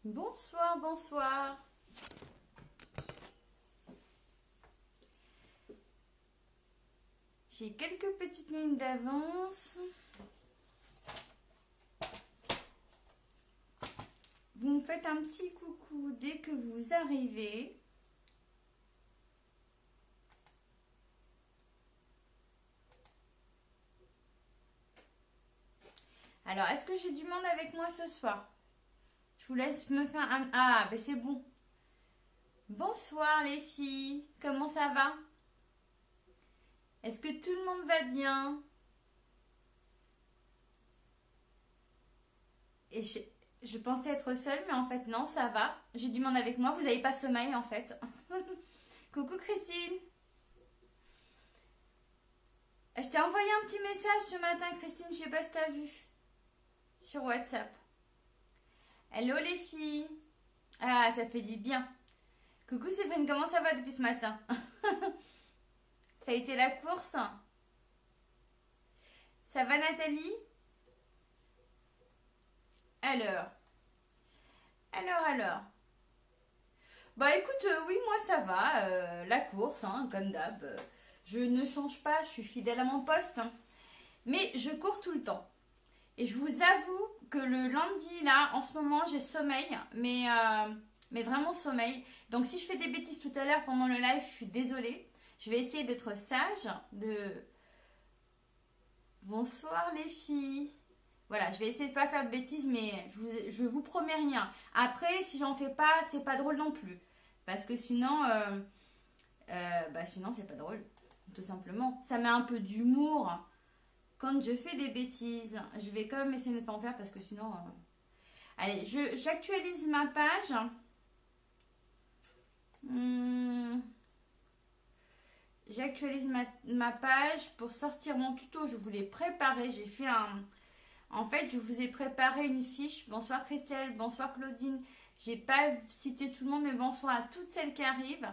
Bonsoir, bonsoir. J'ai quelques petites minutes d'avance. Vous me faites un petit coucou dès que vous arrivez. Alors, est-ce que j'ai du monde avec moi ce soir? Je vous laisse me faire un... Ah, ben c'est bon. Bonsoir les filles, comment ça va? Est-ce que tout le monde va bien? Et je pensais être seule, mais en fait non, ça va. J'ai du monde avec moi, vous n'avez pas sommeil en fait. Coucou Christine. Je t'ai envoyé un petit message ce matin, Christine, je sais pas si t'as vu. Sur WhatsApp. Hello les filles. Ah, ça fait du bien. Coucou Séverine, comment ça va depuis ce matin? Ça a été la course? Ça va Nathalie? Alors. Alors. Bah écoute, oui, moi ça va. La course, hein, comme d'hab. Je ne change pas, je suis fidèle à mon poste. Mais je cours tout le temps. Et je vous avoue que le lundi, là, en ce moment, j'ai sommeil. Mais vraiment sommeil. Donc si je fais des bêtises tout à l'heure pendant le live, je suis désolée. Je vais essayer d'être sage. Bonsoir les filles. Voilà, je vais essayer de pas faire de bêtises, mais je vous promets rien. Après, si j'en fais pas, c'est pas drôle non plus. Parce que sinon, sinon c'est pas drôle. Tout simplement. Ça met un peu d'humour quand je fais des bêtises. Je vais quand même essayer de ne pas en faire parce que sinon... Allez, j'actualise ma page. J'actualise ma page pour sortir mon tuto. Je vous l'ai préparé. J'ai fait un... En fait, je vous ai préparé une fiche. Bonsoir Christelle, bonsoir Claudine. J'ai pas cité tout le monde, mais bonsoir à toutes celles qui arrivent.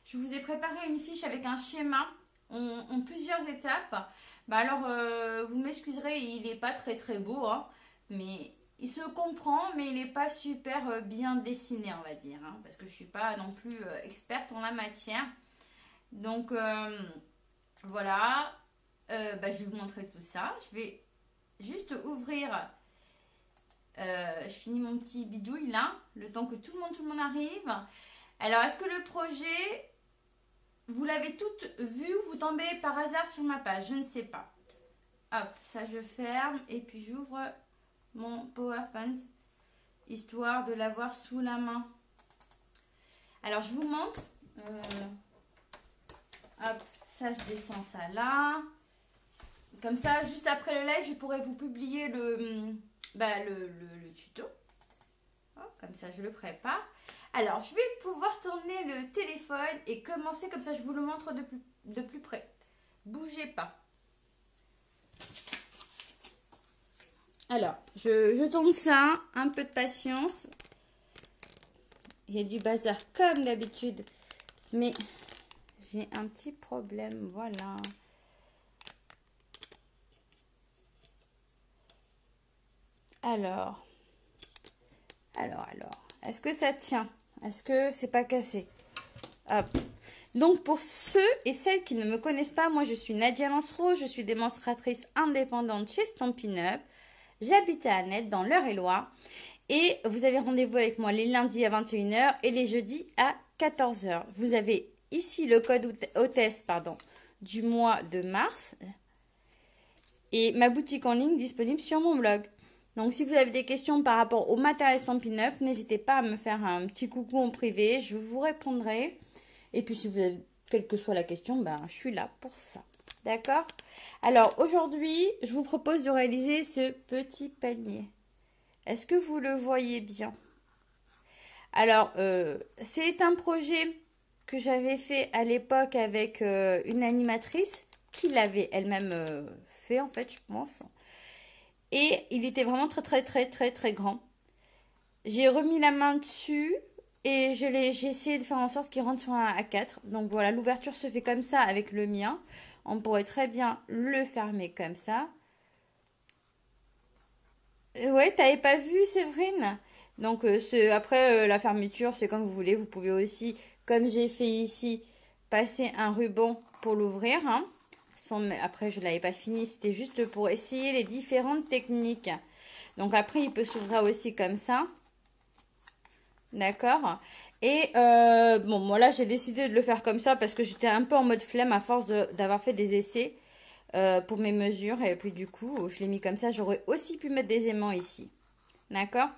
Je vous ai préparé une fiche avec un schéma en plusieurs étapes. Bah alors, vous m'excuserez, il n'est pas très très beau, hein, mais il se comprend, mais il n'est pas super bien dessiné, on va dire, hein, parce que je ne suis pas non plus experte en la matière. Donc, voilà, je vais vous montrer tout ça. Je vais juste ouvrir, je finis mon petit bidouille là, le temps que tout le monde arrive. Alors, est-ce que le projet, vous l'avez toutes vu ou vous tombez par hasard sur ma page? Je ne sais pas. Hop, ça je ferme et puis j'ouvre mon PowerPoint histoire de l'avoir sous la main. Alors, je vous montre. Hop, ça je descends ça là. Comme ça, juste après le live, je pourrai vous publier le tuto. Oh, comme ça, je le prépare. Alors, je vais pouvoir tourner le téléphone et commencer comme ça, je vous le montre de plus près. Bougez pas. Alors, je tourne ça, un peu de patience. Il y a du bazar comme d'habitude, mais j'ai un petit problème, voilà. Alors, est-ce que ça tient? Est-ce que c'est pas cassé? Hop. Donc, pour ceux et celles qui ne me connaissent pas, moi, je suis Nadia Lancereau, je suis démonstratrice indépendante chez Stampin' Up. J'habite à Annette, dans l'Eure-et-Loir. Et vous avez rendez-vous avec moi les lundis à 21h et les jeudis à 14h. Vous avez ici le code hôtesse du mois de mars. Et ma boutique en ligne disponible sur mon blog. Donc, si vous avez des questions par rapport au matériel Stampin' Up, n'hésitez pas à me faire un petit coucou en privé. Je vous répondrai. Et puis, si vous avez, quelle que soit la question, je suis là pour ça. D'accord? Alors, aujourd'hui, je vous propose de réaliser ce petit panier. Est-ce que vous le voyez bien? Alors, c'est un projet que j'avais fait à l'époque avec une animatrice qui l'avait elle-même fait, en fait, je pense. Et il était vraiment très, très, très, très, très grand. J'ai remis la main dessus et j'ai essayé de faire en sorte qu'il rentre sur un A4. Donc voilà, l'ouverture se fait comme ça avec le mien. On pourrait très bien le fermer comme ça. Ouais, t'avais pas vu, Séverine? Donc, après, la fermeture, c'est comme vous voulez. Vous pouvez aussi, comme j'ai fait ici, passer un ruban pour l'ouvrir. Hein. Après, je ne l'avais pas fini. C'était juste pour essayer les différentes techniques. Donc, après, il peut s'ouvrir aussi comme ça. D'accord. Et bon, moi là, j'ai décidé de le faire comme ça parce que j'étais un peu en mode flemme à force d'avoir fait des essais pour mes mesures. Et puis, du coup, je l'ai mis comme ça. J'aurais aussi pu mettre des aimants ici. D'accord.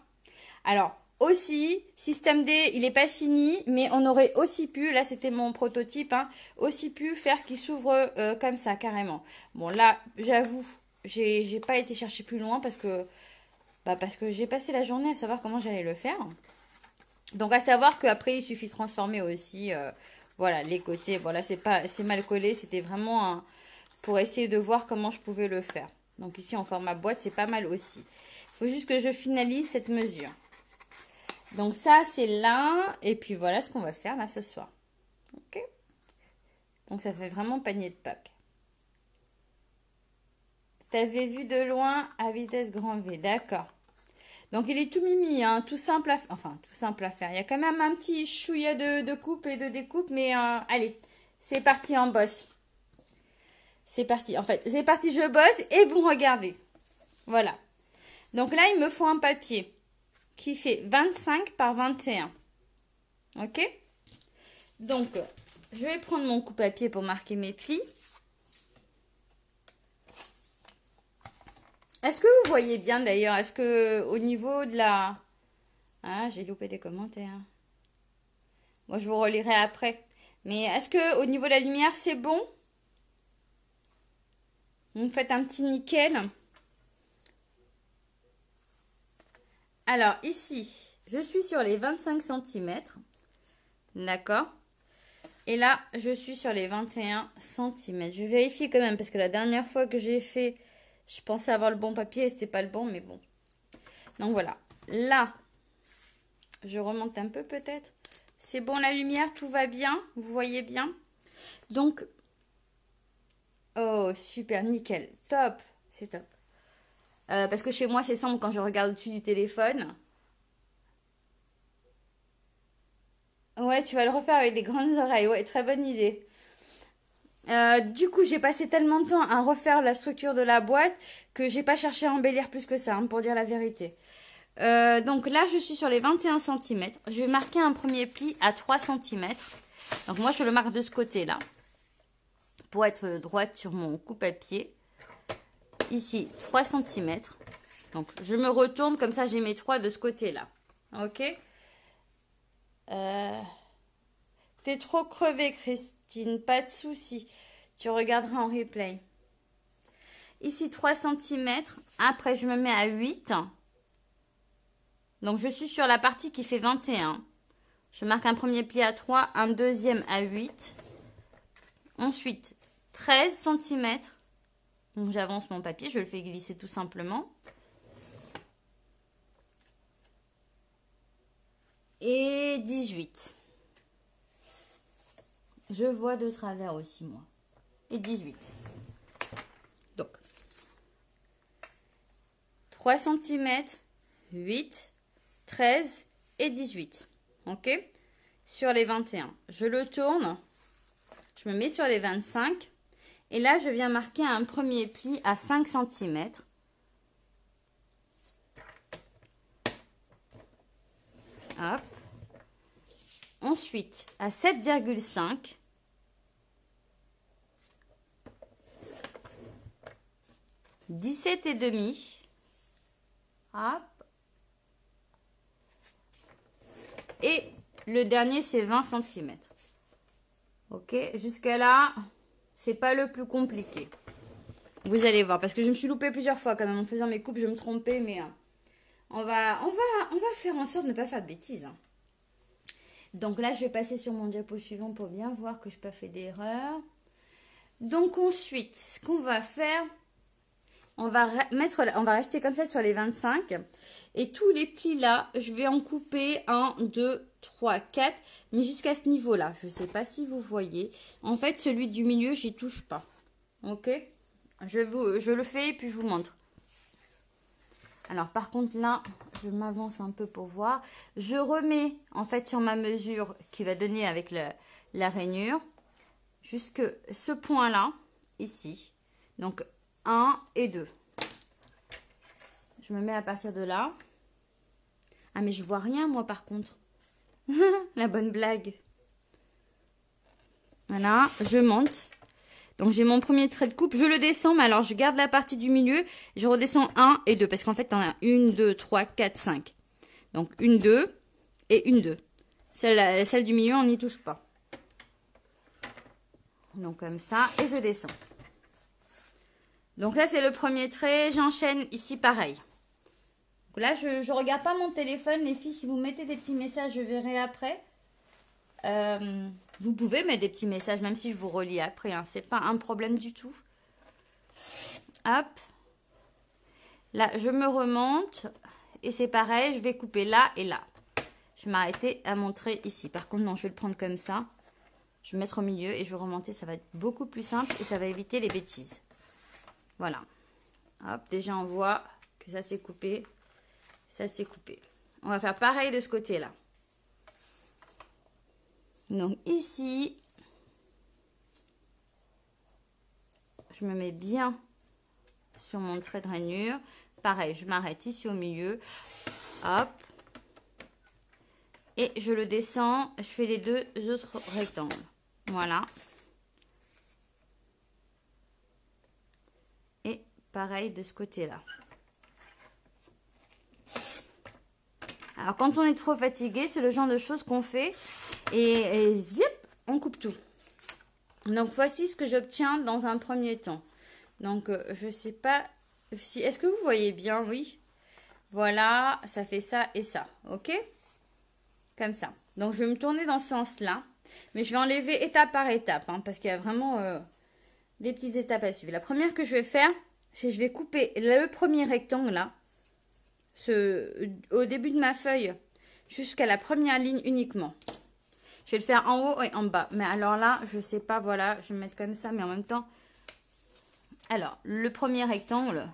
Alors, aussi, système D, il n'est pas fini, mais on aurait aussi pu, là c'était mon prototype, hein, aussi pu faire qu'il s'ouvre comme ça, carrément. Bon, là, j'avoue, j'ai pas été chercher plus loin parce que j'ai passé la journée à savoir comment j'allais le faire. Donc, à savoir qu'après, il suffit de transformer aussi, voilà, les côtés. Voilà, c'est mal collé, c'était vraiment pour essayer de voir comment je pouvais le faire. Donc, ici, en format boîte, c'est pas mal aussi. Il faut juste que je finalise cette mesure. Donc ça, c'est là. Et puis voilà ce qu'on va faire là ce soir. Ok. Donc ça fait vraiment panier de Pâques. T'avais vu de loin à vitesse grand V. D'accord. Donc il est tout mimi, hein, tout simple à faire. Enfin, tout simple à faire. Il y a quand même un petit chouïa de coupe et de découpe. Mais allez, c'est parti en bosse. C'est parti. En fait, c'est parti, je bosse et vous me regardez. Voilà. Donc là, il me faut un papier qui fait 25 par 21. Ok? Donc, je vais prendre mon coupe-papier pour marquer mes plis. Est-ce que vous voyez bien d'ailleurs? Est-ce que au niveau de la... Ah, j'ai loupé des commentaires. Moi, je vous relirai après. Mais est-ce que au niveau de la lumière, c'est bon? Vous me faites un petit nickel. Alors, ici, je suis sur les 25 cm. D'accord? Et là, je suis sur les 21 cm. Je vérifie quand même parce que la dernière fois que j'ai fait, je pensais avoir le bon papier et c'était pas le bon, mais bon. Donc voilà. Là, je remonte un peu peut-être. C'est bon la lumière, tout va bien. Vous voyez bien. Donc, oh super, nickel. Top, c'est top. Parce que chez moi, c'est sombre quand je regarde au-dessus du téléphone. Ouais, tu vas le refaire avec des grandes oreilles. Ouais, très bonne idée. Du coup, j'ai passé tellement de temps à refaire la structure de la boîte que j'ai pas cherché à embellir plus que ça, hein, pour dire la vérité. Donc là, je suis sur les 21 cm. Je vais marquer un premier pli à 3 cm. Donc moi, je le marque de ce côté-là pour être droite sur mon coupe-papier. Ici, 3 cm. Donc, je me retourne comme ça, j'ai mes 3 de ce côté-là. Ok. T'es trop crevée, Christine. Pas de souci. Tu regarderas en replay. Ici, 3 cm. Après, je me mets à 8. Donc, je suis sur la partie qui fait 21. Je marque un premier pli à 3, un deuxième à 8. Ensuite, 13 cm. Donc, j'avance mon papier, je le fais glisser tout simplement. Et 18. Je vois de travers aussi, moi. Et 18. Donc, 3 cm, 8, 13 et 18. Ok? Sur les 21. Je le tourne. Je me mets sur les 25. Et là, je viens marquer un premier pli à 5 cm. Hop. Ensuite, à 7,5. « 17,5. Hop. Et le dernier, c'est 20 cm. Ok, jusqu'à là, c'est pas le plus compliqué. Vous allez voir, parce que je me suis loupée plusieurs fois quand même. En faisant mes coupes, je me trompais, mais on va faire en sorte de ne pas faire de bêtises. Hein. Donc là, je vais passer sur mon diapo suivant pour bien voir que je n'ai pas fait d'erreur. Donc ensuite, ce qu'on va faire, on va rester comme ça sur les 25. Et tous les plis là, je vais en couper 1, 2, 3, 4. Mais jusqu'à ce niveau-là, je ne sais pas si vous voyez. En fait, celui du milieu, j'y touche pas. Ok? Je le fais et puis je vous montre. Alors par contre là, je m'avance un peu pour voir. Je remets en fait sur ma mesure qui va donner avec la rainure jusque ce point-là, ici. Donc 1 et 2. Je me mets à partir de là. Ah mais je vois rien moi par contre. La bonne blague. Voilà, je monte. Donc j'ai mon premier trait de coupe, je le descends, mais alors je garde la partie du milieu, je redescends 1 et 2, parce qu'en fait, on a 1, 2, 3, 4, 5. Donc 1, 2 et 1, 2. Celle du milieu, on n'y touche pas. Donc comme ça, et je descends. Donc là, c'est le premier trait, j'enchaîne ici pareil. Donc là, je ne regarde pas mon téléphone, les filles, si vous mettez des petits messages, je verrai après. Vous pouvez mettre des petits messages, même si je vous relis après, hein, c'est pas un problème du tout. Hop. Là, je me remonte. Et c'est pareil, je vais couper là et là. Je vais m'arrêter à montrer ici. Par contre, non, je vais le prendre comme ça. Je vais mettre au milieu et je vais remonter. Ça va être beaucoup plus simple et ça va éviter les bêtises. Voilà. Hop, déjà on voit que ça s'est coupé. Ça s'est coupé. On va faire pareil de ce côté-là. Donc ici, je me mets bien sur mon trait de rainure. Pareil, je m'arrête ici au milieu. Hop. Et je le descends. Je fais les deux autres rectangles. Voilà. Et pareil de ce côté-là. Alors, quand on est trop fatigué, c'est le genre de choses qu'on fait. Et zip, on coupe tout. Donc, voici ce que j'obtiens dans un premier temps. Donc, je sais pas si... Est-ce que vous voyez bien? Oui. Voilà, ça fait ça et ça. Ok? Comme ça. Donc, je vais me tourner dans ce sens-là. Mais je vais enlever étape par étape. Hein, parce qu'il y a vraiment des petites étapes à suivre. La première que je vais faire, c'est que je vais couper le premier rectangle là. Au début de ma feuille. Jusqu'à la première ligne uniquement. Je vais le faire en haut et en bas. Mais alors là, je sais pas, voilà. Je vais me mettre comme ça, mais en même temps... Alors, le premier rectangle...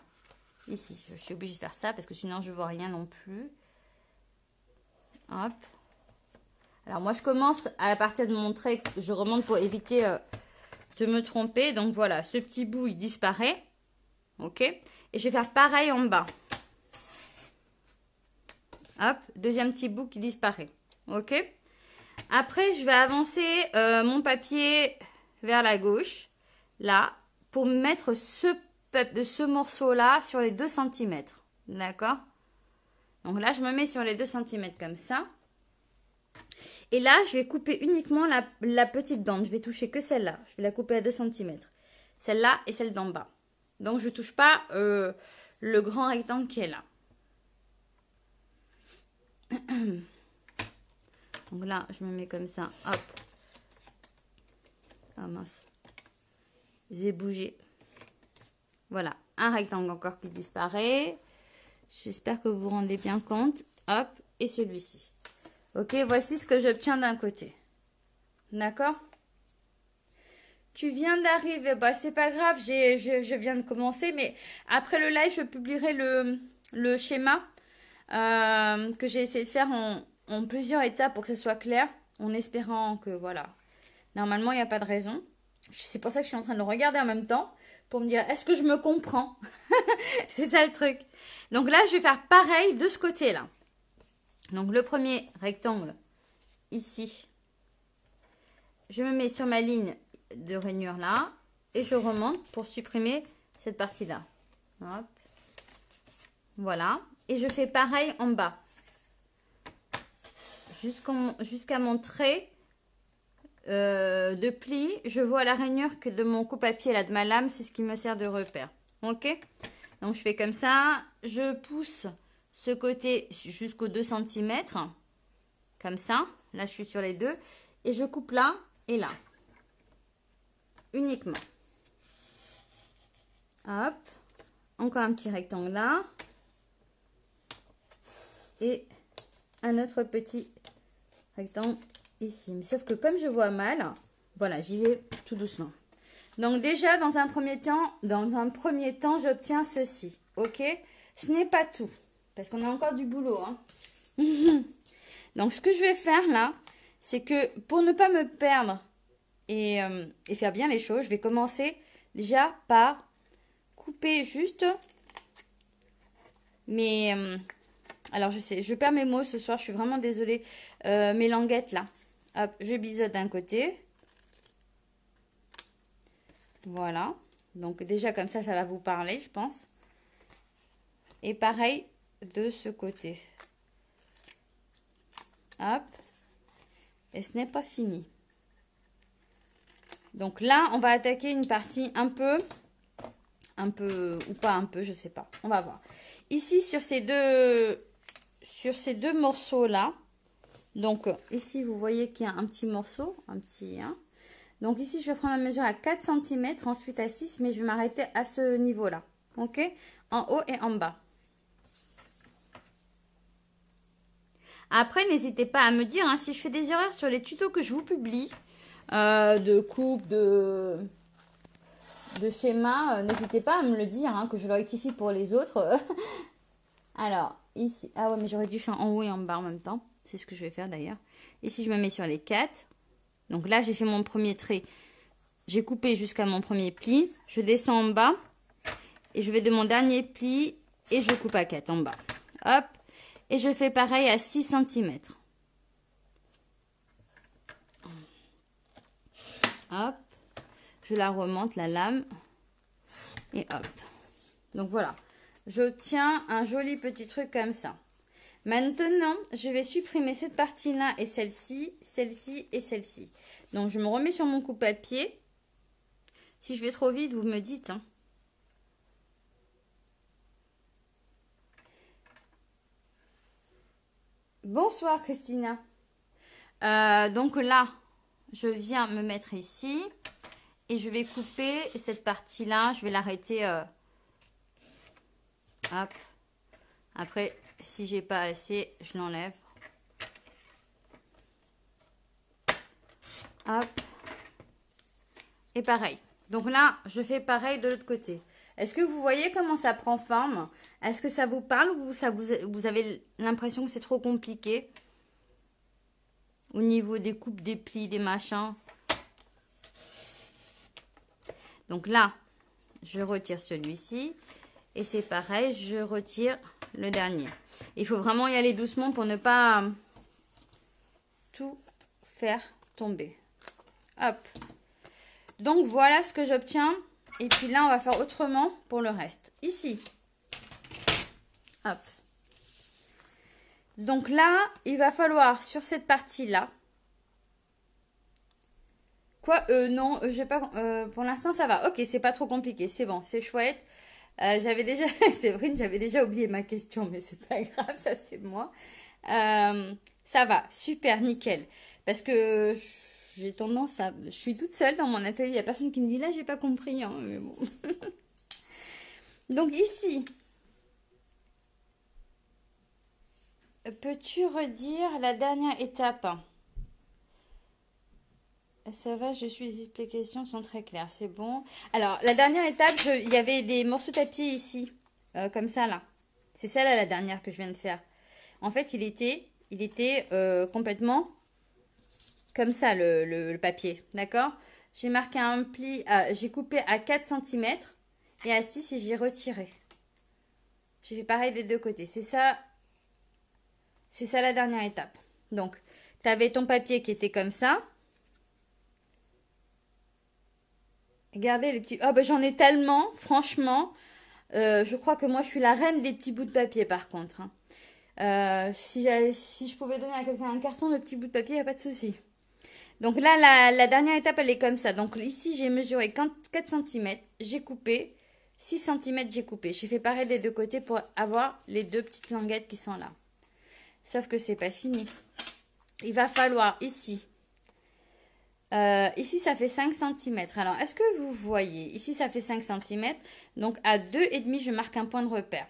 Ici, je suis obligée de faire ça parce que sinon je ne vois rien non plus. Hop. Alors moi je commence à partir de mon trait, je remonte pour éviter de me tromper. Donc voilà, ce petit bout il disparaît. Ok. Et je vais faire pareil en bas. Hop, deuxième petit bout qui disparaît. Ok. Après je vais avancer mon papier vers la gauche. Là, pour mettre ce morceau-là sur les 2 cm. D'accord? Donc là, je me mets sur les 2 cm comme ça. Et là, je vais couper uniquement la petite dent. Je vais toucher que celle-là. Je vais la couper à 2 cm. Celle-là et celle d'en bas. Donc, je ne touche pas le grand rectangle qui est là. Donc là, je me mets comme ça. Hop. Ah mince. J'ai bougé. Voilà, un rectangle encore qui disparaît. J'espère que vous vous rendez bien compte. Hop, et celui-ci. Ok, voici ce que j'obtiens d'un côté. D'accord? Tu viens d'arriver. Bah, c'est pas grave, je viens de commencer. Mais après le live, je publierai le schéma que j'ai essayé de faire en plusieurs étapes pour que ce soit clair. En espérant que, voilà. Normalement, il n'y a pas de raison. C'est pour ça que je suis en train de le regarder en même temps. Pour me dire, est-ce que je me comprends? C'est ça le truc. Donc là, je vais faire pareil de ce côté-là. Donc le premier rectangle, ici. Je me mets sur ma ligne de rainure là. Et je remonte pour supprimer cette partie-là. Hop. Voilà. Et je fais pareil en bas. Jusqu'à mon trait de pli, je vois la rainure que de mon coupe-à-pied là, de ma lame, c'est ce qui me sert de repère. Ok? Donc je fais comme ça, je pousse ce côté jusqu'aux 2 cm, comme ça. Là je suis sur les deux et je coupe là et là, uniquement. Hop, encore un petit rectangle là et un autre petit rectangle ici. Mais sauf que comme je vois mal, voilà, j'y vais tout doucement. Donc déjà, dans un premier temps, j'obtiens ceci. Ok? Ce n'est pas tout. parce qu'on a encore du boulot. Hein. Donc, ce que je vais faire là, c'est que pour ne pas me perdre et faire bien les choses, je vais commencer déjà par couper juste mes... alors, je sais, je perds mes mots ce soir, je suis vraiment désolée. Mes languettes là. Hop, je biseaute d'un côté. Voilà. Donc, déjà comme ça va vous parler, je pense. Et pareil de ce côté. Hop. Et ce n'est pas fini. Donc là, on va attaquer une partie un peu ou pas un peu, je sais pas. On va voir. Ici, sur ces deux morceaux là. Donc ici, vous voyez qu'il y a un petit morceau, un petit. Hein. Donc ici, je vais prendre la mesure à 4 cm, ensuite à 6, mais je vais m'arrêter à ce niveau là. Ok? En haut et en bas. Après, n'hésitez pas à me dire hein, si je fais des erreurs sur les tutos que je vous publie, de coupe, de schéma, n'hésitez pas à me le dire, hein, que je le rectifie pour les autres. Alors, ici, ah ouais, mais j'aurais dû faire en haut et en bas en même temps. C'est ce que je vais faire d'ailleurs. Ici, je me mets sur les 4. Donc là, j'ai fait mon premier trait. J'ai coupé jusqu'à mon premier pli. Je descends en bas. Et je vais de mon dernier pli et je coupe à 4 en bas. Hop. Et je fais pareil à 6 cm. Hop. Je la remonte, la lame. Et hop. Donc voilà. Je tiens un joli petit truc comme ça. Maintenant, je vais supprimer cette partie-là et celle-ci, celle-ci et celle-ci. Donc, je me remets sur mon coupe-papier. Si je vais trop vite, vous me dites. Hein. Bonsoir, Christina. Donc là, je viens me mettre ici. Et je vais couper cette partie-là. Je vais l'arrêter. Hop. Après, si j'ai pas assez, je l'enlève. Hop. Et pareil. Donc là, je fais pareil de l'autre côté. Est-ce que vous voyez comment ça prend forme? Est-ce que ça vous parle ou ça vous avez l'impression que c'est trop compliqué? Au niveau des coupes, des plis, des machins. Donc là, je retire celui-ci. Et c'est pareil, je retire le dernier. Il faut vraiment y aller doucement pour ne pas tout faire tomber. Hop. Donc voilà ce que j'obtiens. Et puis là, on va faire autrement pour le reste. Ici. Hop. Donc là, il va falloir sur cette partie-là. Quoi non, j'ai pas. Pour l'instant, ça va. Ok, c'est pas trop compliqué. C'est bon, c'est chouette. J'avais déjà, Séverine, j'avais déjà oublié ma question, mais c'est pas grave, ça c'est moi. Ça va, super, nickel. Parce que j'ai tendance à... Je suis toute seule dans mon atelier, il n'y a personne qui me dit là, j'ai pas compris. Hein, mais bon. Donc ici, peux-tu redire la dernière étape? Ça va, je suis, les explications sont très claires, c'est bon. Alors, la dernière étape, il y avait des morceaux de papier ici, comme ça là. C'est celle-là la dernière que je viens de faire. En fait, il était complètement comme ça le papier, d'accord? J'ai marqué un pli, j'ai coupé à 4 cm et à 6 et j'ai retiré. J'ai fait pareil des deux côtés. C'est ça la dernière étape. Donc, tu avais ton papier qui était comme ça. Regardez les petits... Oh, ben j'en ai tellement, franchement. Je crois que moi, je suis la reine des petits bouts de papier, par contre. Hein. Si je pouvais donner à quelqu'un un carton de petits bouts de papier, il n'y a pas de souci. Donc là, la dernière étape, elle est comme ça. Donc ici, j'ai mesuré 4 cm. J'ai coupé. 6 cm, j'ai coupé. J'ai fait pareil des deux côtés pour avoir les deux petites languettes qui sont là. Sauf que c'est pas fini. Il va falloir ici... ici, ça fait 5 cm. Alors, est-ce que vous voyez? Ici, ça fait 5 cm. Donc, à 2,5, je marque un point de repère.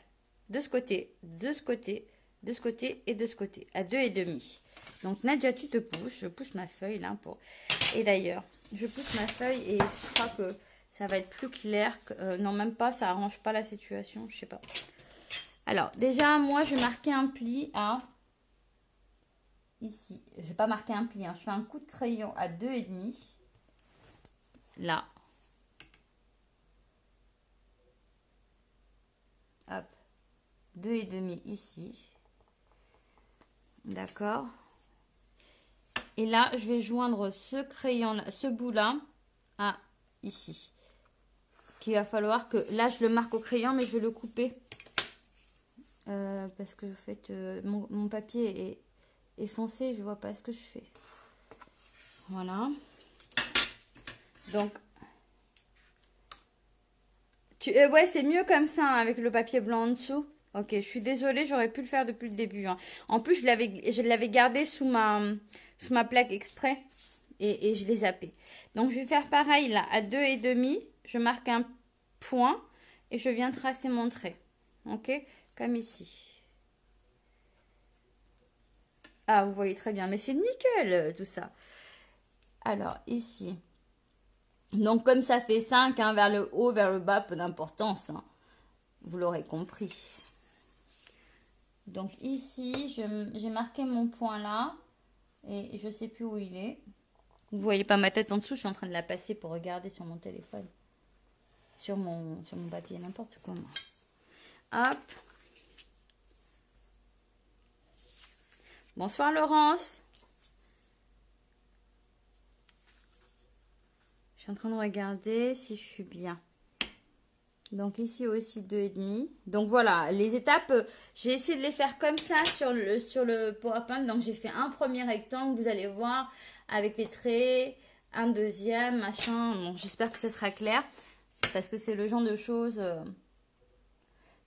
De ce côté, de ce côté, de ce côté et de ce côté. À 2,5. Donc, Nadia, tu te pousses. Je pousse ma feuille là. Et d'ailleurs, je pousse ma feuille et je crois que ça va être plus clair. Non, même pas. Ça arrange pas la situation. Je sais pas. Alors, déjà, moi, je vais marquer un pli à... Ici. Je ne vais pas marquer un pli. Hein. Je fais un coup de crayon à 2,5. Là. Hop. 2,5 ici. D'accord. Et là, je vais joindre ce crayon, ce bout-là, à ici. Qu'il va falloir que... Là, je le marque au crayon, mais je vais le couper. Parce que, en fait, mon papier est foncé. Je vois pas ce que je fais. Voilà. Donc, ouais, c'est mieux comme ça, hein, avec le papier blanc en dessous. Ok, je suis désolée, j'aurais pu le faire depuis le début. Hein. En plus, je l'avais gardé sous ma plaque exprès et je l'ai zappé. Donc, je vais faire pareil là, à 2,5. Je marque un point et je viens tracer mon trait. Ok, comme ici. Ah, vous voyez très bien, mais c'est nickel tout ça. Alors, ici. Donc, comme ça fait 5, hein, vers le haut, vers le bas, peu d'importance. Hein. Vous l'aurez compris. Donc, ici, j'ai marqué mon point là. Et je ne sais plus où il est. Vous voyez pas ma tête en dessous, je suis en train de la passer pour regarder sur mon téléphone. Sur mon papier, n'importe comment. Hop. Bonsoir Laurence. Je suis en train de regarder si je suis bien. Donc ici aussi 2,5. Donc voilà, les étapes, j'ai essayé de les faire comme ça sur le PowerPoint. Donc j'ai fait un premier rectangle, vous allez voir, avec les traits, un deuxième, machin. Bon, j'espère que ça sera clair. Parce que c'est le genre de choses...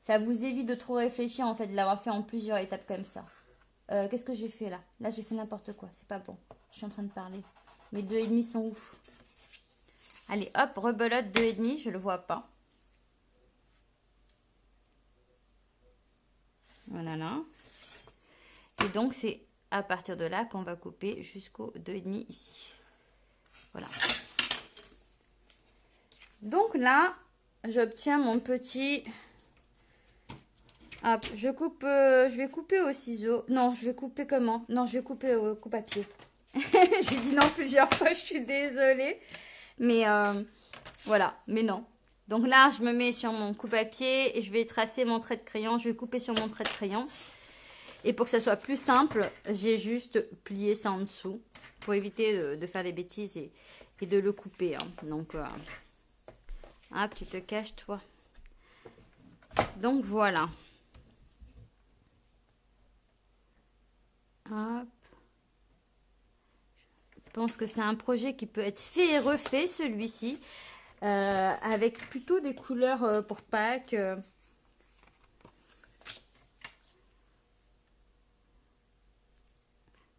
ça vous évite de trop réfléchir en fait, de l'avoir fait en plusieurs étapes comme ça. Qu'est-ce que j'ai fait là? Là j'ai fait n'importe quoi, c'est pas bon. Je suis en train de parler. Mes 2,5 sont où? Allez hop, rebelote 2,5, je le vois pas. Voilà là. Et donc c'est à partir de là qu'on va couper jusqu'au 2,5 ici. Voilà. Donc là, j'obtiens mon petit... Hop, je vais couper au ciseau. Non, je vais couper comment? Non, je vais couper au coupe-papier. J'ai dit non plusieurs fois, je suis désolée. Mais voilà, mais non. Donc là, je me mets sur mon coupe-papier et je vais tracer mon trait de crayon. Je vais couper sur mon trait de crayon. Et pour que ça soit plus simple, j'ai juste plié ça en dessous pour éviter de faire des bêtises et de le couper. Hein. Donc, hop, tu te caches, toi. Donc, voilà. Hop. Je pense que c'est un projet qui peut être fait et refait, celui-ci. Avec plutôt des couleurs pour Pâques.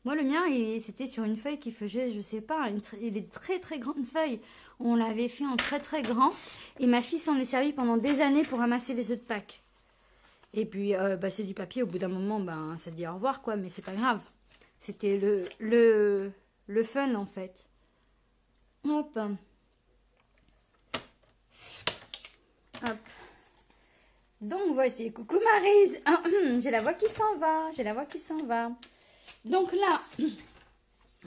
Moi, le mien, c'était sur une feuille qui faisait, je sais pas, des très très grandes feuilles. On l'avait fait en très très grand. Et ma fille s'en est servie pendant des années pour ramasser les œufs de Pâques. Et puis, c'est du papier. Au bout d'un moment, ça dit au revoir, quoi. Mais c'est pas grave. C'était le fun, en fait. Hop. Hop. Donc, voici. Coucou Maryse. J'ai la voix qui s'en va. J'ai la voix qui s'en va. Donc là,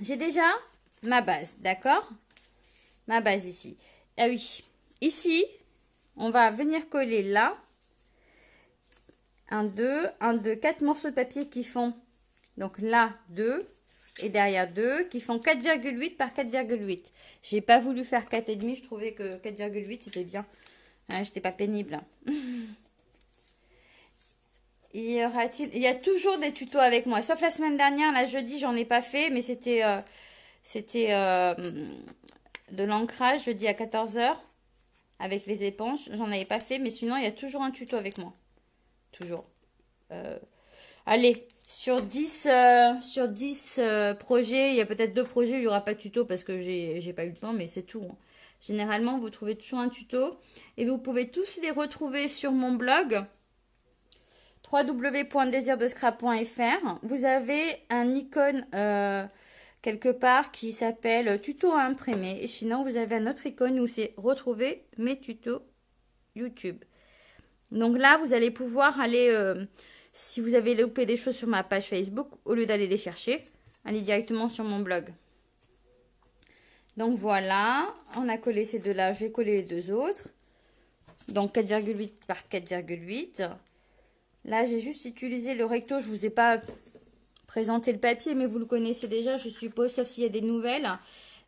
j'ai déjà ma base, d'accord? Ma base ici. Ah oui, ici, on va venir coller là. 1, 2, 1, 2, 4 morceaux de papier qui font, donc là, 2, et derrière 2, qui font 4,8 par 4,8. J'ai pas voulu faire 4,5, je trouvais que 4,8 c'était bien. J'étais pas pénible. Hein. Il y a toujours des tutos avec moi, sauf la semaine dernière, là jeudi j'en ai pas fait, mais c'était de l'ancrage jeudi à 14 h avec les éponges, j'en avais pas fait, mais sinon il y a toujours un tuto avec moi, toujours. Allez, sur 10 projets, il y a peut-être 2 projets, il n'y aura pas de tuto parce que j'ai pas eu le temps, mais c'est tout. Hein. Généralement, vous trouvez toujours un tuto et vous pouvez tous les retrouver sur mon blog www.desirdescrap.fr. Vous avez un icône quelque part qui s'appelle tuto à imprimer. Et sinon, vous avez un autre icône où c'est retrouver mes tutos YouTube. Donc là, vous allez pouvoir aller, si vous avez loupé des choses sur ma page Facebook, au lieu d'aller les chercher, allez directement sur mon blog. Donc voilà, on a collé ces deux-là, je vais coller les deux autres. Donc 4,8 par 4,8. Là, j'ai juste utilisé le recto, je ne vous ai pas présenté le papier, mais vous le connaissez déjà, je suppose, sauf s'il y a des nouvelles.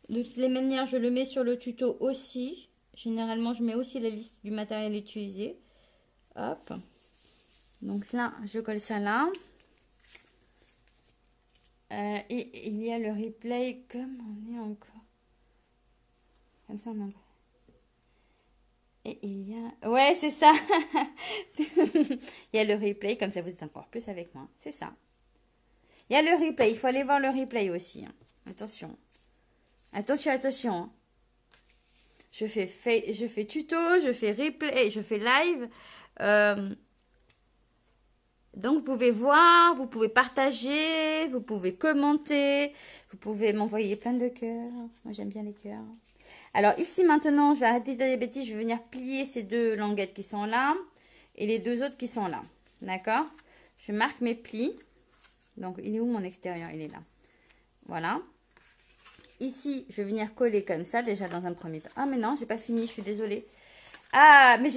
De toutes les manières, je le mets sur le tuto aussi. Généralement, je mets aussi la liste du matériel utilisé. Hop. Donc là, je colle ça là. Et il y a le replay comme on est encore. Comme ça, on a... Et il y a... Ouais, c'est ça. Il y a le replay, comme ça vous êtes encore plus avec moi. C'est ça. Il y a le replay, il faut aller voir le replay aussi. Hein. Attention. Attention, attention. Hein. Je fais tuto, je fais replay, je fais live. Donc, vous pouvez voir, vous pouvez partager, vous pouvez commenter, vous pouvez m'envoyer plein de cœurs. Moi, j'aime bien les cœurs. Alors, ici, maintenant, je vais arrêter de dire des bêtises. Je vais venir plier ces deux languettes qui sont là et les deux autres qui sont là. D'accord? Je marque mes plis. Donc, il est où mon extérieur? Il est là. Voilà. Ici, je vais venir coller comme ça, déjà dans un premier temps. Ah, mais non, j'ai pas fini, je suis désolée. Ah, mais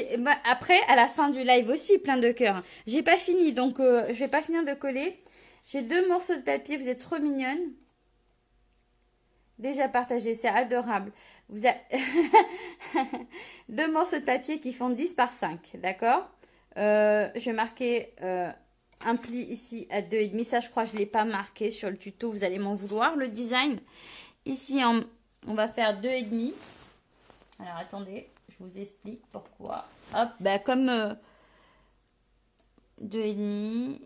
après, à la fin du live aussi, plein de cœurs. J'ai pas fini, donc je vais pas finir de coller. J'ai deux morceaux de papier, vous êtes trop mignonnes. Déjà partagé, c'est adorable. Vous avez deux morceaux de papier qui font 10 par 5, d'accord? Je vais marquer un pli ici à 2,5. Ça, je crois que je ne l'ai pas marqué sur le tuto. Vous allez m'en vouloir. Le design, ici, on va faire 2,5. Alors, attendez, je vous explique pourquoi. Hop, bah, comme 2,5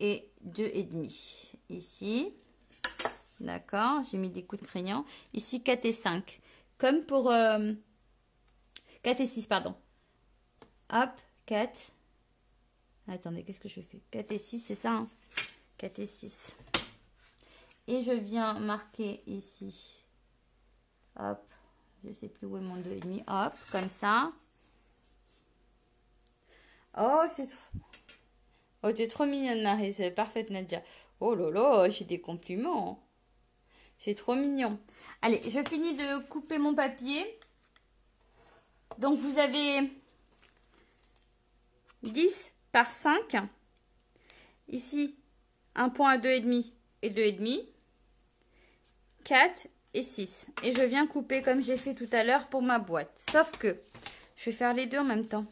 et 2,5. Ici, d'accord, j'ai mis des coups de crayon. Ici, 4 et 5. Comme pour 4 et 6, pardon. Hop, 4. Attendez, qu'est-ce que je fais? 4 et 6, c'est ça, hein? 4 et 6. Et je viens marquer ici. Hop, je ne sais plus où est mon 2,5. Hop, comme ça. Oh, c'est trop... Oh, t'es trop mignonne, Marie. C'est parfaite, Nadia. Oh là là, j'ai des compliments. C'est trop mignon. Allez, je finis de couper mon papier. Donc, vous avez 10 par 5. Ici, un point à 2,5 et 2,5. 4 et 6. Et je viens couper comme j'ai fait tout à l'heure pour ma boîte. Sauf que je vais faire les deux en même temps.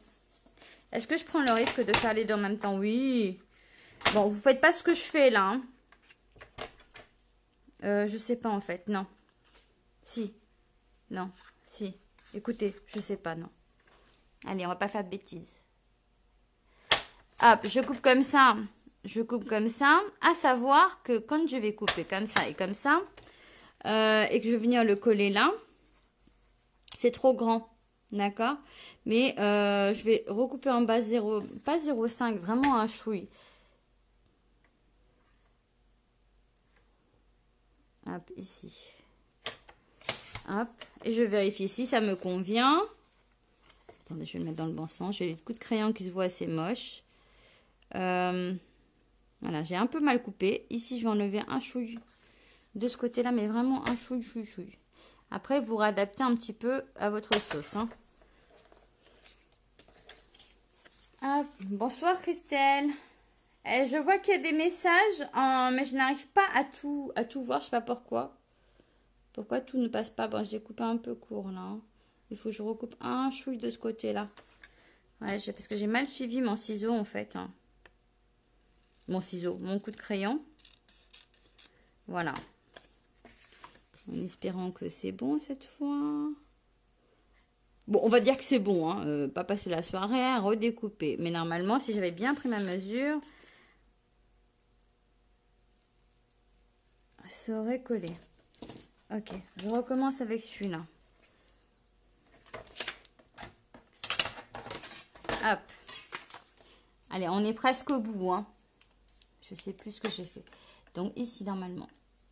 Est-ce que je prends le risque de faire les deux en même temps? Oui. Bon, vous faites pas ce que je fais là. Hein. Je sais pas en fait. Non. Si. Non. Si. Écoutez, je sais pas, non. Allez, on va pas faire de bêtises. Hop, je coupe comme ça. Je coupe comme ça. À savoir que quand je vais couper comme ça et comme ça, et que je vais venir le coller là, c'est trop grand. D'accord? Mais je vais recouper en bas 0, pas 0,5, vraiment un chouille. Hop, ici. Hop, et je vérifie si ça me convient. Attendez, je vais le mettre dans le bon sens. J'ai les coups de crayon qui se voient assez moches. Voilà, j'ai un peu mal coupé. Ici, je vais enlever un chouille de ce côté-là, mais vraiment un chouille. Après, vous réadaptez un petit peu à votre sauce. Hein. Ah, bonsoir Christelle. Je vois qu'il y a des messages, mais je n'arrive pas à tout voir. Je sais pas pourquoi. Pourquoi tout ne passe pas? Bon, j'ai coupé un peu court là. Hein. Il faut que je recoupe un chouille de ce côté-là. Ouais, parce que j'ai mal suivi mon ciseau en fait. Hein. Mon ciseau, mon coup de crayon. Voilà. En espérant que c'est bon cette fois. Bon, on va dire que c'est bon. Hein. Pas passer la soirée à redécouper. Mais normalement, si j'avais bien pris ma mesure, ça aurait collé. Ok, je recommence avec celui-là. Hop. Allez, on est presque au bout. Hein. Je sais plus ce que j'ai fait. Donc ici, normalement,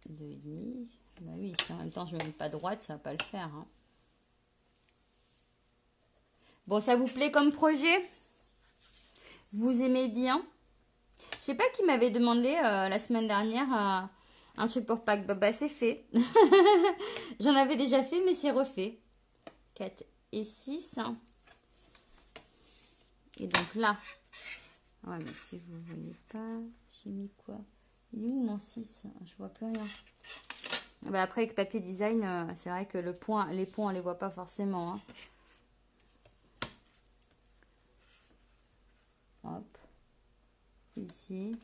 2,5. Bah oui, si en même temps je ne mets pas droite, ça va pas le faire. Hein. Bon, ça vous plaît comme projet? vous aimez bien. Je sais pas qui m'avait demandé la semaine dernière un truc pour Pâques. Bah c'est fait. J'en avais déjà fait, mais c'est refait. 4 et 6. Et donc là. Ouais, mais si vous ne voyez pas, j'ai mis quoi? Il est où mon 6? Je vois plus rien. Bah après, avec papier design, c'est vrai que les points, on les voit pas forcément. Hein. Hop. Ici.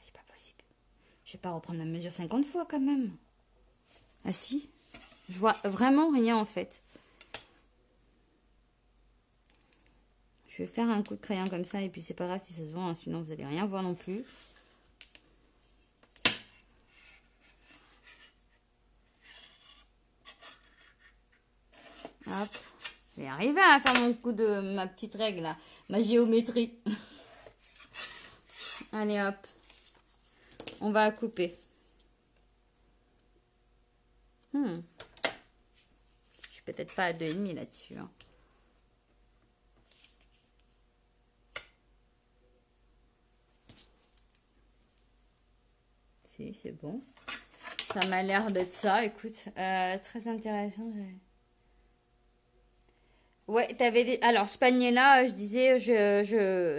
C'est pas possible. Je vais pas reprendre la mesure 50 fois quand même. Ah si? Je vois vraiment rien en fait. Je vais faire un coup de crayon comme ça et puis c'est pas grave si ça se voit, hein, sinon vous allez rien voir non plus. Hop. Je vais arriver à faire mon coup de ma petite règle là, ma géométrie. Allez hop. On va couper. Je suis peut-être pas à 2,5 là-dessus. Hein. Si, c'est bon. Ça m'a l'air d'être ça, écoute. Très intéressant. Ouais, t'avais des... Alors, ce panier-là, je disais,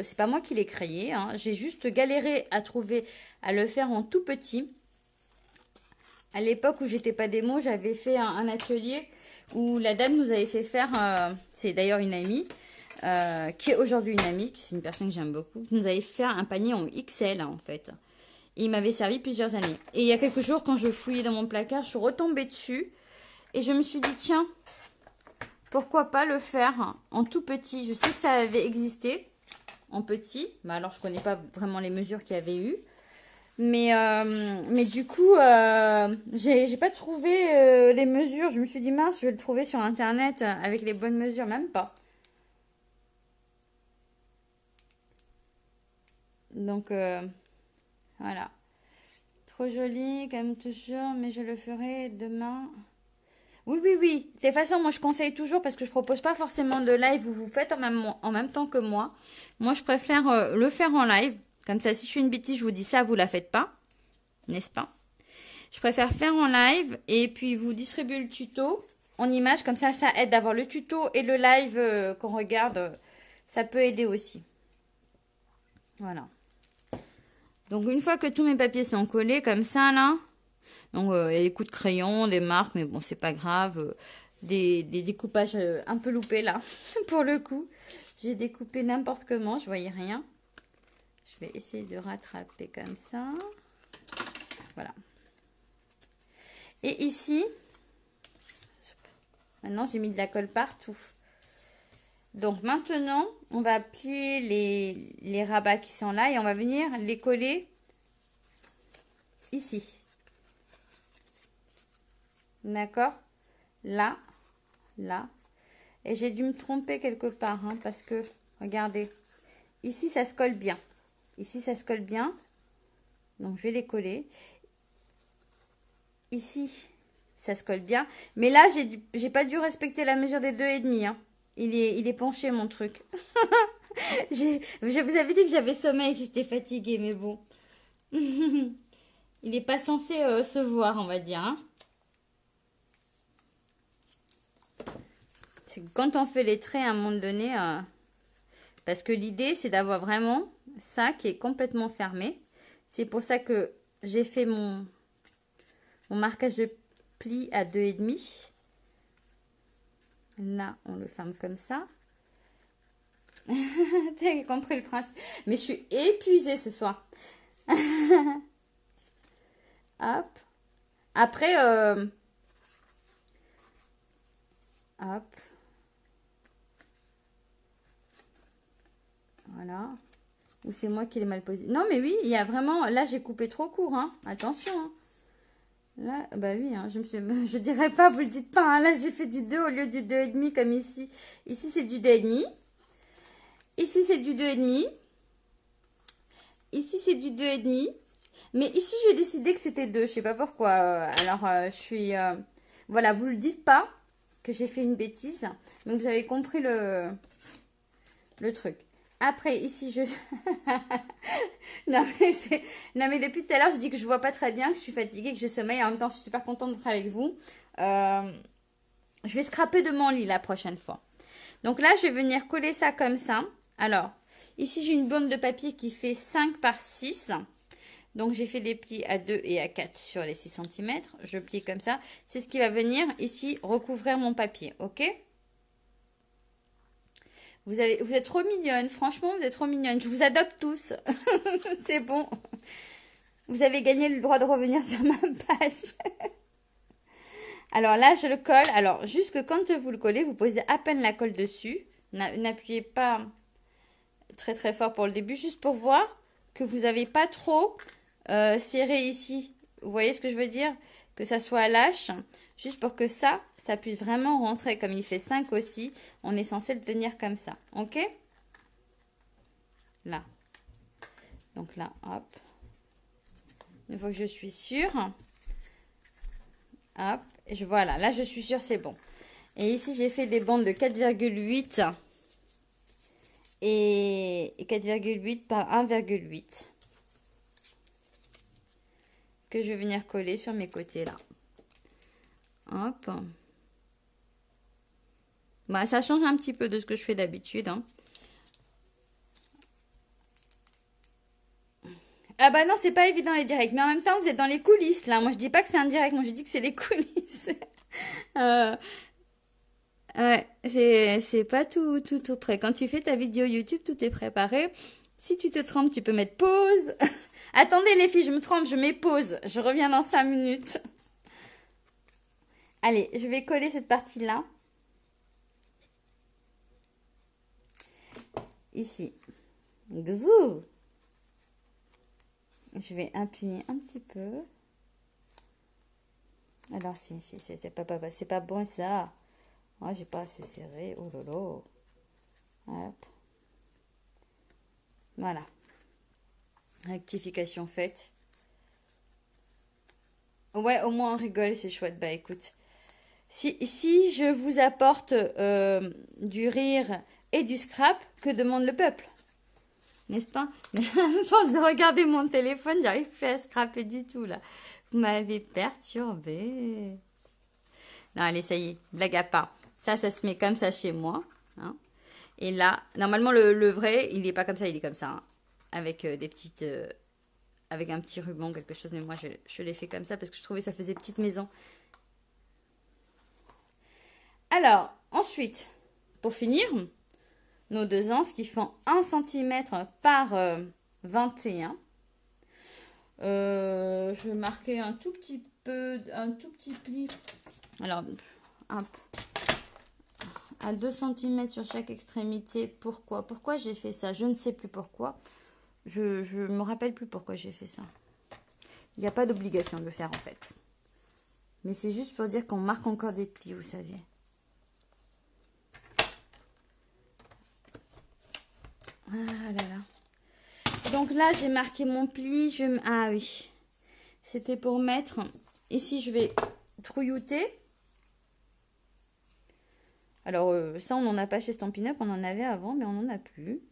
c'est pas moi qui l'ai créé. Hein. J'ai juste galéré à trouver, à le faire en tout petit. À l'époque où j'étais pas démo, j'avais fait un atelier où la dame nous avait fait faire, c'est d'ailleurs une amie, qui est aujourd'hui une amie, qui c'est une personne que j'aime beaucoup, nous avait fait un panier en XL en fait. Et il m'avait servi plusieurs années. Et il y a quelques jours, quand je fouillais dans mon placard, je suis retombée dessus et je me suis dit, tiens, pourquoi pas le faire en tout petit? Je sais que ça avait existé en petit, mais alors je connais pas vraiment les mesures qu'il y avait eu. Mais du coup, j'ai pas trouvé les mesures. Je me suis dit, mince, je vais le trouver sur Internet avec les bonnes mesures. Même pas. Donc, voilà. Trop joli, comme toujours, mais je le ferai demain. Oui, oui, oui. De toute façon, moi, je conseille toujours parce que je propose pas forcément de live où vous faites en même temps que moi. Moi, je préfère le faire en live. Comme ça, si je fais une bêtise, je vous dis ça, vous la faites pas. N'est-ce pas? Je préfère faire en live et puis vous distribuer le tuto en image. Comme ça aide d'avoir le tuto et le live qu'on regarde. Ça peut aider aussi. Voilà. Donc, une fois que tous mes papiers sont collés comme ça, là. Donc, il y a des coups de crayon, des marques, mais bon, c'est pas grave. Des découpages un peu loupés, là, pour le coup. J'ai découpé n'importe comment, je voyais rien. Je vais essayer de rattraper comme ça. Voilà. Et ici, maintenant j'ai mis de la colle partout. Donc maintenant, on va plier les rabats qui sont là et on va venir les coller ici. D'accord? Là, là. Et j'ai dû me tromper quelque part hein, parce que, regardez, ici ça se colle bien. Ici ça se colle bien. Donc je vais les coller. Ici, ça se colle bien. Mais là, j'ai pas dû respecter la mesure des 2,5. Hein. Il est penché, mon truc. Je vous avais dit que j'avais sommeil, que j'étais fatiguée, mais bon. Il n'est pas censé se voir, on va dire. Hein. C'est que quand on fait les traits à un moment donné... parce que l'idée, c'est d'avoir vraiment ça qui est complètement fermé. C'est pour ça que j'ai fait mon marquage de pli à 2,5. Là, on le ferme comme ça. T'as compris le principe. Mais je suis épuisée ce soir. Hop. Après, hop. Voilà. Ou c'est moi qui l'ai mal posé. Non, mais oui, il y a vraiment... Là, j'ai coupé trop court. Hein. Attention. Hein. Là, bah oui, hein, je dirais pas, vous le dites pas. Hein. Là, j'ai fait du 2 au lieu du 2,5 comme ici. Ici, c'est du 2,5. Ici, c'est du 2,5. Ici, c'est du 2,5. Mais ici, j'ai décidé que c'était 2. Je sais pas pourquoi. Alors, je suis... voilà, vous le dites pas. que j'ai fait une bêtise. Donc, vous avez compris le truc. Après, ici, je... non, mais depuis tout à l'heure, je dis que je vois pas très bien, que je suis fatiguée, que j'ai sommeil. En même temps, je suis super contente d'être avec vous. Je vais scraper de mon lit la prochaine fois. Donc là, je vais venir coller ça comme ça. Alors, ici, j'ai une bande de papier qui fait 5 par 6. Donc, j'ai fait des plis à 2 et à 4 sur les 6 cm. Je plie comme ça. C'est ce qui va venir ici recouvrir mon papier. OK? Vous êtes trop mignonne. Franchement, vous êtes trop mignonne. Je vous adopte tous. C'est bon. Vous avez gagné le droit de revenir sur ma page. Alors là, je le colle. Alors, juste que quand vous le collez, vous posez à peine la colle dessus. N'appuyez pas très très fort pour le début, juste pour voir que vous n'avez pas trop serré ici. Vous voyez ce que je veux dire? Que ça soit lâche. Juste pour que ça puisse vraiment rentrer. Comme il fait 5 aussi, on est censé le tenir comme ça. OK? Là. Donc là, hop. Une fois que je suis sûre, hop. Voilà, là je suis sûre, c'est bon. Et ici, j'ai fait des bandes de 4,8 et 4,8 par 1,8 que je vais venir coller sur mes côtés là. Hop. Bah, ça change un petit peu de ce que je fais d'habitude. Hein. Ah bah non, c'est pas évident les directs. Mais en même temps, vous êtes dans les coulisses là. Moi, je dis pas que c'est un direct. Moi, je dis que c'est les coulisses. Ouais, c'est pas tout prêt. Quand tu fais ta vidéo YouTube, tout est préparé. Si tu te trompes, tu peux mettre pause. Attendez les filles, je me trompe, je mets pause. Je reviens dans 5 minutes. Allez, je vais coller cette partie-là. Ici. Gzou. Je vais appuyer un petit peu. Alors, si, c'est pas bon ça. Moi, j'ai pas assez serré. Oh lolo. Hop. Voilà. Rectification faite. Ouais, au moins on rigole, c'est chouette. Bah écoute, si je vous apporte du rire et du scrap, que demande le peuple? N'est-ce pas? Mais à force de regarder mon téléphone, j'arrive plus à scraper du tout là. Vous m'avez perturbée. Non, allez, ça y est, blague à part. Ça se met comme ça chez moi. Hein. Et là, normalement, le vrai, il n'est pas comme ça, il est comme ça. Hein. Avec des petites... avec un petit ruban, quelque chose. Mais moi, je l'ai fait comme ça parce que je trouvais que ça faisait petite maison. Alors, ensuite, pour finir, nos deux anses qui font 1 cm par 21. Je vais marquer un tout petit pli. Alors, à 2 cm sur chaque extrémité. Pourquoi j'ai fait ça? Je ne sais plus pourquoi. Je me rappelle plus pourquoi j'ai fait ça. Il n'y a pas d'obligation de le faire en fait. Mais c'est juste pour dire qu'on marque encore des plis, vous savez. Ah là là. Donc là, j'ai marqué mon pli. Ah oui. C'était pour mettre... Ici, je vais trouillouter. Alors, ça, on n'en a pas chez Stampin' Up. On en avait avant, mais on n'en a plus.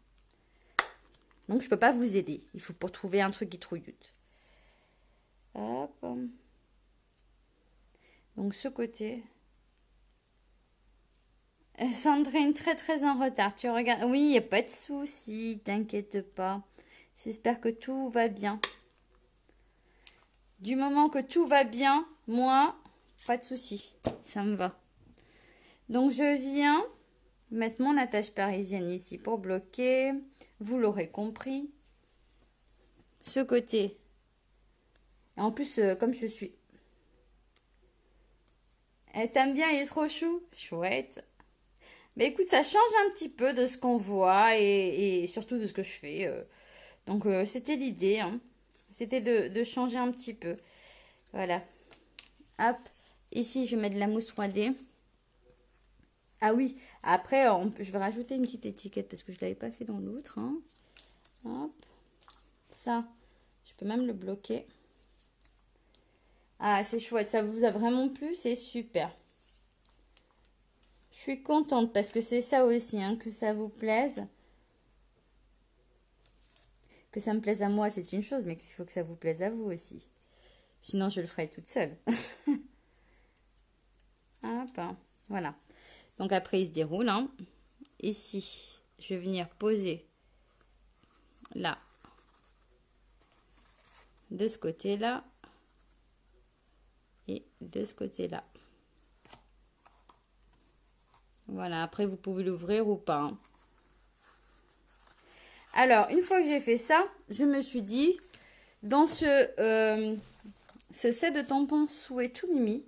Donc, je ne peux pas vous aider. Il faut pour trouver un truc qui trouilloute. Hop. Donc, ce côté... Sandrine, très très en retard. Tu regardes... Oui, il n'y a pas de souci. T'inquiète pas. J'espère que tout va bien. Du moment que tout va bien, moi, pas de souci. Ça me va. Donc, je viens mettre mon attache parisienne ici pour bloquer. Vous l'aurez compris. Ce côté. Et en plus, comme je suis... Elle t'aime bien, il est trop chou. Chouette. Mais écoute, ça change un petit peu de ce qu'on voit et surtout de ce que je fais. Donc, c'était l'idée. Hein. C'était de changer un petit peu. Voilà. Hop. Ici, je mets de la mousse 3D. Ah oui. Après, je vais rajouter une petite étiquette parce que je ne l'avais pas fait dans l'autre. Hein. Hop. Ça, je peux même le bloquer. Ah, c'est chouette. Ça vous a vraiment plu? C'est super. Je suis contente parce que c'est ça aussi, hein, que ça vous plaise. Que ça me plaise à moi, c'est une chose, mais qu'il faut que ça vous plaise à vous aussi. Sinon, je le ferai toute seule. Hop, voilà. Donc après, il se déroule. Hein. Ici, je vais venir poser là, de ce côté-là, et de ce côté-là. Voilà, après, vous pouvez l'ouvrir ou pas. Hein. Alors, une fois que j'ai fait ça, je me suis dit, dans ce set de tampons Souhait Tout Mimi,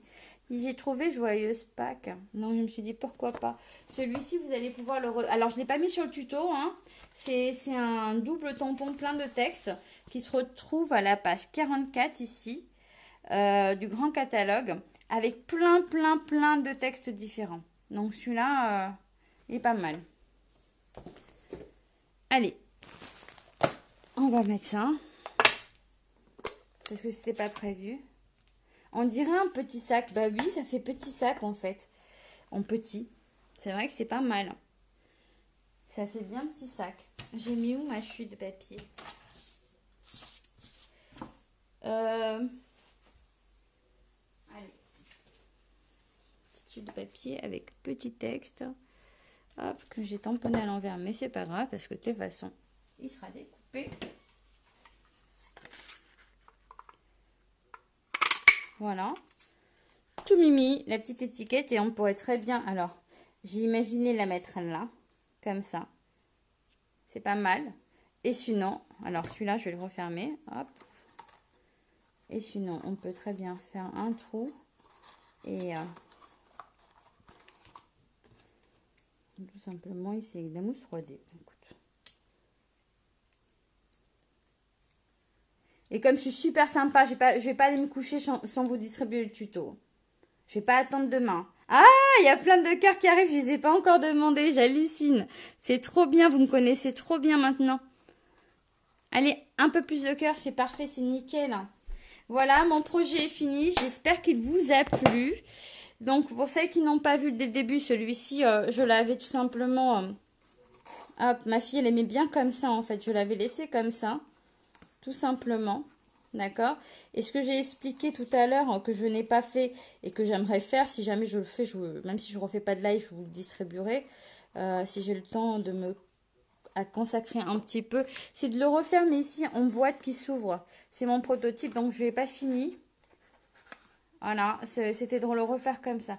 j'ai trouvé Joyeuse Pâques. Donc, je me suis dit, pourquoi pas. Celui-ci, vous allez pouvoir le... Alors, je ne l'ai pas mis sur le tuto. Hein. C'est un double tampon plein de texte qui se retrouve à la page 44 ici, du grand catalogue, avec plein de textes différents. Donc, celui-là, il est pas mal. Allez, on va mettre ça. Parce que c'était pas prévu. On dirait un petit sac. Bah oui, ça fait petit sac en fait. En petit. C'est vrai que c'est pas mal. Ça fait bien petit sac. J'ai mis où ma chute de papier? Allez. Petite chute de papier avec petit texte. Hop, que j'ai tamponné à l'envers. Mais c'est pas grave parce que de toute façon, il sera découpé. Voilà. Tout Mimi, la petite étiquette. Et on pourrait très bien... Alors, j'ai imaginé la mettre là. Comme ça. C'est pas mal. Et sinon... Alors, celui-là, je vais le refermer. Hop. Et sinon, on peut très bien faire un trou. Et... tout simplement, ici, avec de la mousse 3D. Écoute. Et comme je suis super sympa, je vais pas aller me coucher sans vous distribuer le tuto. Je vais pas attendre demain. Ah, il y a plein de cœurs qui arrivent, je les ai pas encore demandés, j'hallucine. C'est trop bien, vous me connaissez trop bien maintenant. Allez, un peu plus de cœurs, c'est parfait, c'est nickel. Voilà, mon projet est fini, j'espère qu'il vous a plu. Donc, pour celles qui n'ont pas vu dès le début, celui-ci, je l'avais tout simplement... hop, ma fille, elle aimait bien comme ça, en fait. Je l'avais laissé comme ça. Tout simplement, d'accord. Et ce que j'ai expliqué tout à l'heure, que je n'ai pas fait et que j'aimerais faire, si jamais je le fais, même si je ne refais pas de live, je vous le distribuerai, si j'ai le temps de me consacrer un petit peu, c'est de le refaire, mais ici en boîte qui s'ouvre. C'est mon prototype, donc je n'ai pas fini. Voilà, c'était de le refaire comme ça.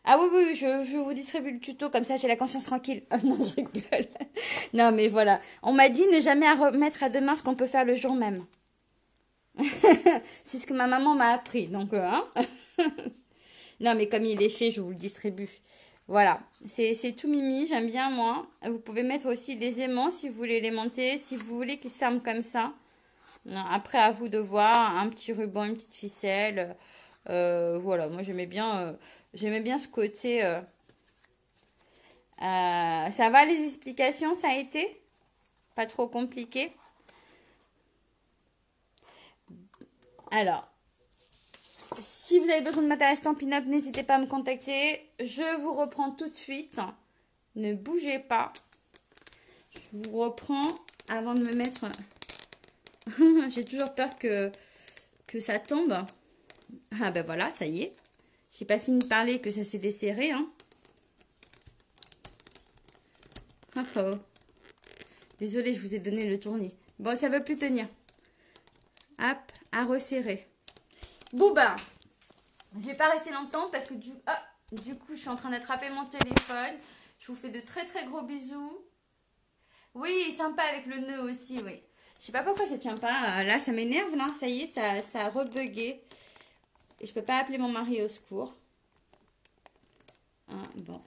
Ah oui, je vous distribue le tuto, comme ça j'ai la conscience tranquille. Oh non, je rigole. Non, mais voilà. On m'a dit ne jamais remettre à demain ce qu'on peut faire le jour même. C'est ce que ma maman m'a appris. Donc, hein. Non, mais comme il est fait, je vous le distribue. Voilà. C'est tout mimi, j'aime bien moi. Vous pouvez mettre aussi des aimants si vous voulez les monter, si vous voulez qu'ils se ferment comme ça. Après, à vous de voir. Un petit ruban, une petite ficelle. Voilà, moi j'aimais bien ce côté. Ça va les explications, ça a été? Pas trop compliqué? Alors, si vous avez besoin de matériel Stampin' Up, n'hésitez pas à me contacter. Je vous reprends tout de suite. Ne bougez pas. Je vous reprends avant de me mettre... J'ai toujours peur que ça tombe. Ah ben voilà, ça y est. J'ai pas fini de parler que ça s'est desserré. Hein. Oh oh. Désolée, je vous ai donné le tournis. Bon, ça veut plus tenir. Hop, à resserrer. Bon ben, je vais pas rester longtemps parce que du coup, je suis en train d'attraper mon téléphone. Je vous fais de très gros bisous. Oui, sympa avec le nœud aussi, oui. Je sais pas pourquoi ça tient pas. Là, ça m'énerve, là. Ça y est, ça a rebugué. Et je peux pas appeler mon mari au secours. Ah, bon.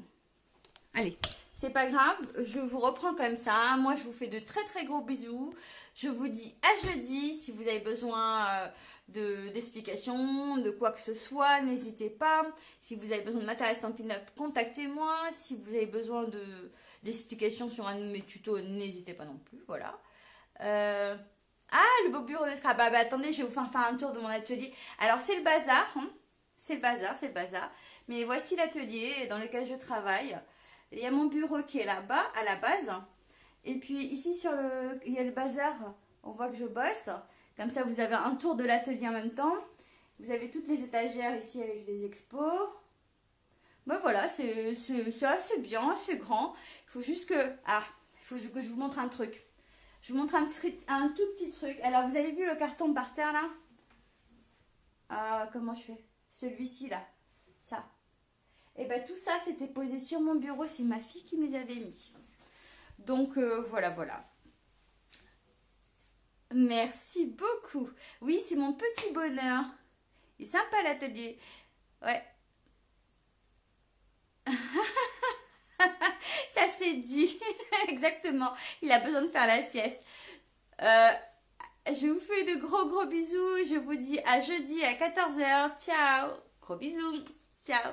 Allez, c'est pas grave. Je vous reprends comme ça. Moi, je vous fais de très gros bisous. Je vous dis à jeudi. Si vous avez besoin d'explications, de quoi que ce soit, n'hésitez pas. Si vous avez besoin de matériel Stampin' Up, contactez-moi. Si vous avez besoin d'explications sur un de mes tutos, n'hésitez pas non plus. Voilà. Ah, le beau bureau de scrap. Bah, attendez, je vais vous faire un tour de mon atelier. Alors, c'est le bazar. Hein. c'est le bazar, c'est le bazar. Mais voici l'atelier dans lequel je travaille. Il y a mon bureau qui est là-bas, à la base. Et puis ici, il y a le bazar. On voit que je bosse. Comme ça, vous avez un tour de l'atelier en même temps. Vous avez toutes les étagères ici avec les expos. Ben voilà, c'est assez bien, c'est grand. Il faut juste que... Ah, il faut que je vous montre un truc. Je vous montre un tout petit truc. Alors, vous avez vu le carton par terre, là? Comment je fais? Celui-ci, là. Ça. Et ben tout ça, c'était posé sur mon bureau. C'est ma fille qui me les avait mis. Donc, voilà, voilà. Merci beaucoup. Oui, c'est mon petit bonheur. Il est sympa, l'atelier. Ouais. Ça c'est dit. Exactement. Il a besoin de faire la sieste. Euh, je vous fais de gros gros bisous. Je vous dis à jeudi à 14 h. Ciao. Gros bisous. Ciao.